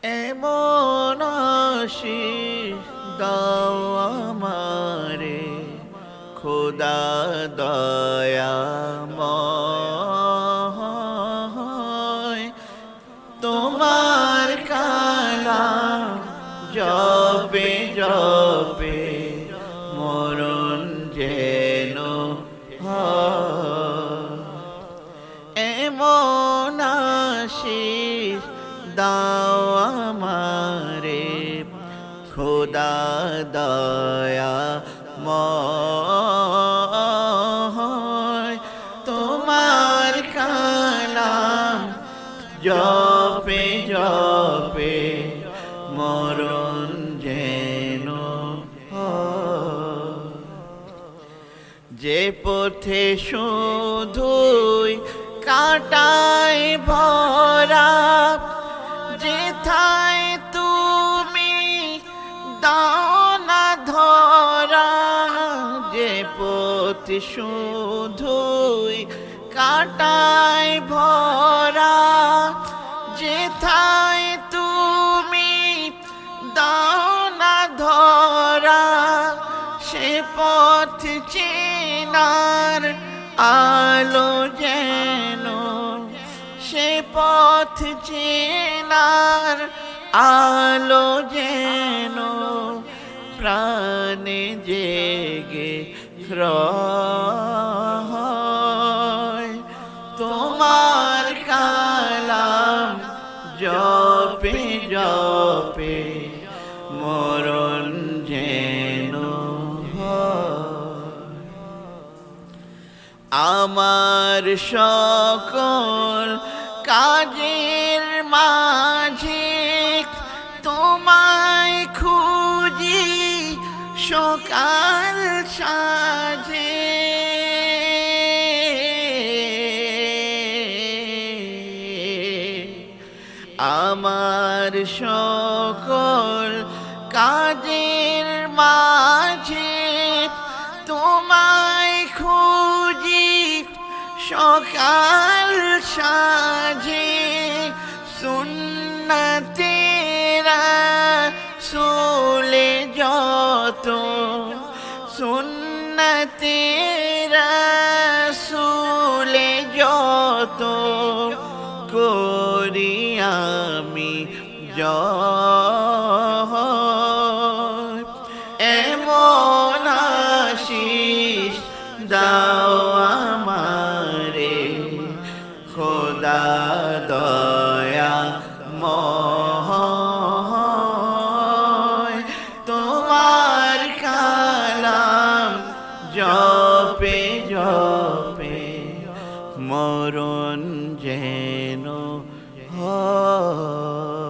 এমন আশিস দাও আমারে খোদা দয়াময়, তোমার কালাম জপে জপে মরণ যেন হয়। এমন আশিস দাও আমারে খোদা দয়াময়, তোমার কালাম জপে জপে মরণ যেন হয়। যে পথে শুধুই কাটায় ভরা, যেথায় তুমি দাও না ধরা। যে পথে শুধুই কাটায় ভরা, যেথায় তুমি দাও না ধরা। সে পথ চেনার আলো যেন, সে পথ চেনার আলো যেন প্রাণে জেগে রয়। তোমার কালাম জপে জপে মরণ যেন হয়। আমার সকল কাজের মাঝে তোমায় খুঁজি সকাল সাঁঝে। আমার সকল কাজের মাঝে তোমায় খুঁজি সকাল সাঁঝে। সুন্নতেরা রাসূলে যত, সুন্নতেরা রাসূলে যত করি আমি জয়। এমন আশিস দাও আমারে খোদা দয়াময়, তোমার কালাম জপে জপে মরণ যেন হয়।